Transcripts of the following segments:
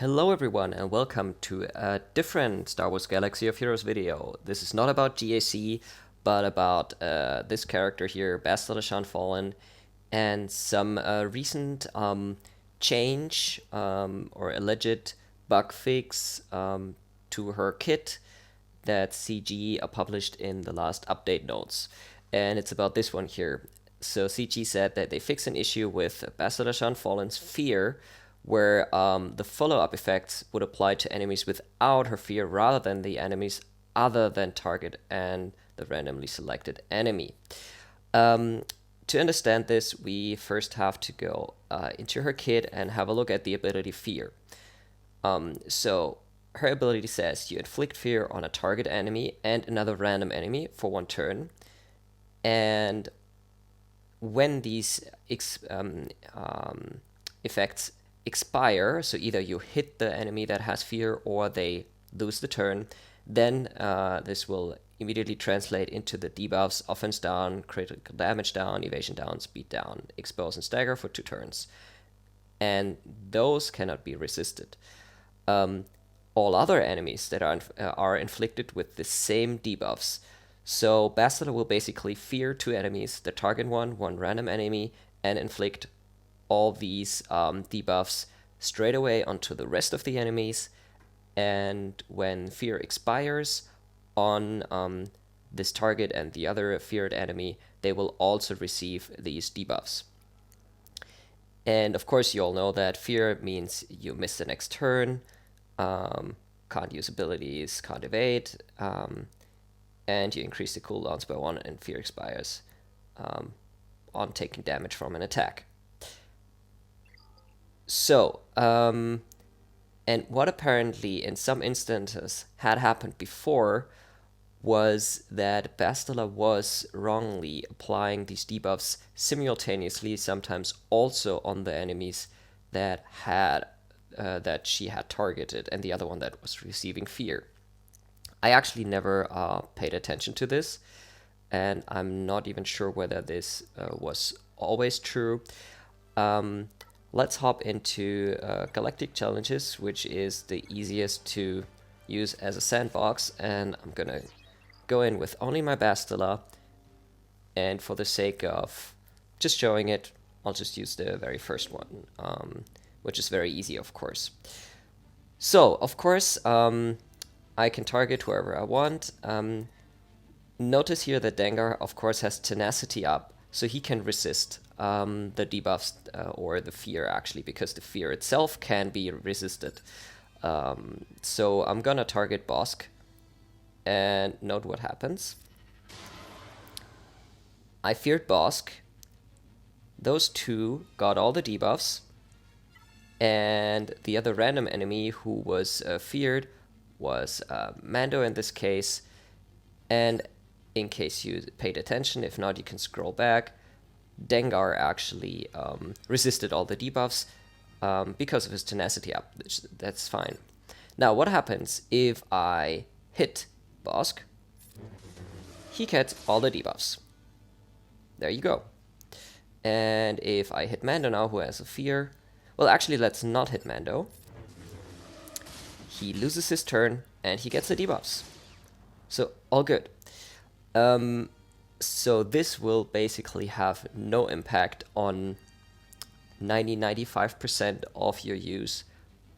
Hello everyone and welcome to a different Star Wars Galaxy of Heroes video. This is not about GAC, but about this character here, Bastila Shan, and some recent change or alleged bug fix to her kit that CG published in the last update notes. And it's about this one here. So CG said that they fixed an issue with Bastila Shan's fear, where the follow-up effects would apply to enemies without her fear rather than the enemies other than target and the randomly selected enemy. To understand this, we first have to go into her kit and have a look at the ability Fear. So her ability says you inflict fear on a target enemy and another random enemy for one turn, and when these effects expire, so either you hit the enemy that has fear or they lose the turn, then this will immediately translate into the debuffs offense down, critical damage down, evasion down, speed down, expose and stagger for 2 turns. And those cannot be resisted. All other enemies that are inflicted with the same debuffs. So Bastila will basically fear 2 enemies, the target one random enemy, and inflict all these debuffs straight away onto the rest of the enemies. And when fear expires on this target and the other feared enemy, they will also receive these debuffs. And of course you all know that fear means you miss the next turn, can't use abilities, can't evade, and you increase the cooldowns by 1 and fear expires on taking damage from an attack. So, and what apparently in some instances had happened before was that Bastila was wrongly applying these debuffs simultaneously, sometimes also on the enemies that had that she had targeted and the other one that was receiving fear. I actually never paid attention to this, and I'm not even sure whether this was always true. Let's hop into Galactic Challenges, which is the easiest to use as a sandbox, and I'm gonna go in with only my Bastila, and for the sake of just showing it, I'll just use the very first one, which is very easy, of course. So, of course, I can target whoever I want. Notice here that Dengar, of course, has tenacity up, so he can resist the debuffs or the fear, actually, because the fear itself can be resisted. So I'm gonna target Bosk, and note what happens. I feared Bosk. Those 2 got all the debuffs, and the other random enemy who was feared was Mando in this case. And in case you paid attention, if not, you can scroll back. Dengar actually resisted all the debuffs because of his tenacity up. That's fine. Now, what happens if I hit Bosk? He gets all the debuffs. There you go. And if I hit Mando now, who has a fear, well, actually, let's not hit Mando. He loses his turn and he gets the debuffs. So, all good. So this will basically have no impact on 90-95% of your use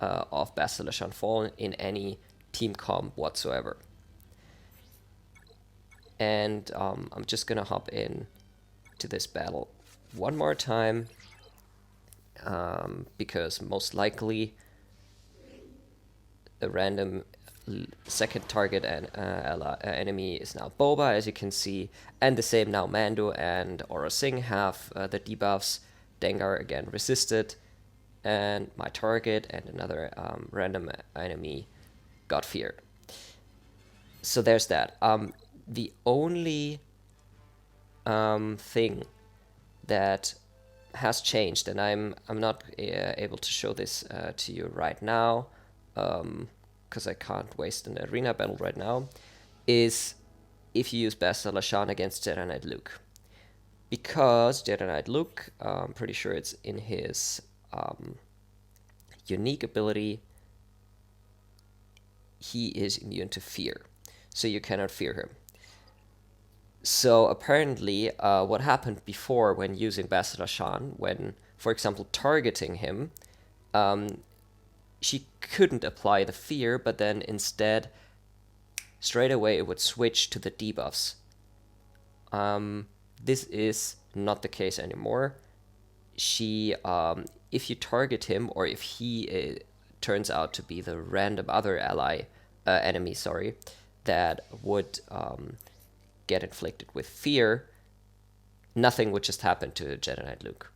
of Bastila Shan in any team comp whatsoever. And I'm just gonna hop in to this battle one more time, because most likely the random second target and enemy is now Boba, as you can see, and the same now Mando and Aura Singh have the debuffs. Dengar again resisted, and my target and another random enemy got feared. So there's that. The only thing that has changed, and I'm not able to show this to you right now, because I can't waste an arena battle right now, is if you use Bastila Shan against Jedi Knight Luke. Because Jedi Knight Luke, I'm pretty sure it's in his unique ability, he is immune to fear, so you cannot fear him. So apparently, what happened before when using Bastila Shan, when, for example, targeting him, she couldn't apply the fear, but then instead, straight away, it would switch to the debuffs. This is not the case anymore. She, if you target him, or if he turns out to be the random other enemy, that would get inflicted with fear, nothing would just happen to Jedi Knight Luke.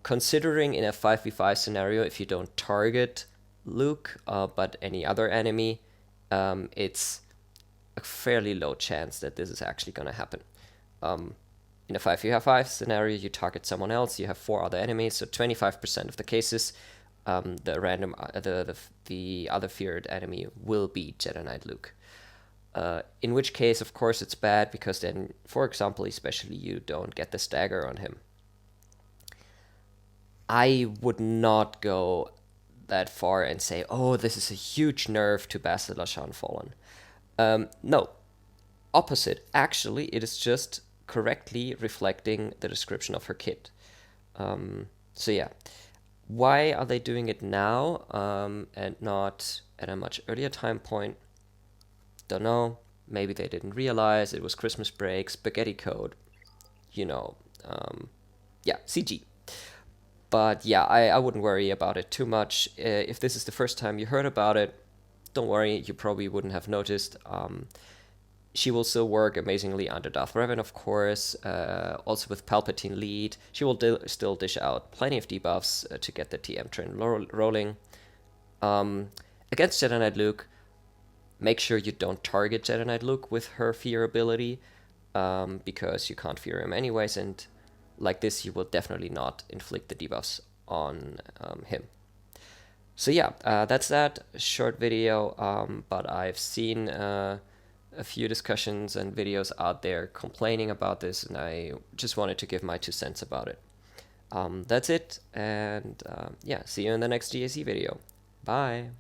Considering in a 5v5 scenario, if you don't target Luke, but any other enemy, it's a fairly low chance that this is actually going to happen. In a 5v5 scenario, you target someone else, you have 4 other enemies, so 25% of the cases, the other feared enemy will be Jedi Knight Luke. In which case, of course, it's bad, because then, for example, especially you don't get the stagger on him. I would not go that far and say, oh, this is a huge nerf to Bastila Shan Fallen. No, opposite. Actually, it is just correctly reflecting the description of her kit. So yeah, why are they doing it now and not at a much earlier time point? Don't know. Maybe they didn't realize it was Christmas break, spaghetti code, yeah, CG. But yeah, I wouldn't worry about it too much. If this is the first time you heard about it, don't worry, you probably wouldn't have noticed. She will still work amazingly under Darth Revan, of course. Also with Palpatine lead, she will still dish out plenty of debuffs to get the TM train rolling. Against Jedi Knight Luke, make sure you don't target Jedi Knight Luke with her fear ability, because you can't fear him anyways, and like this, you will definitely not inflict the debuffs on him. So yeah, that's that short video, but I've seen a few discussions and videos out there complaining about this, and I just wanted to give my 2 cents about it. That's it, and yeah, see you in the next GAC video. Bye!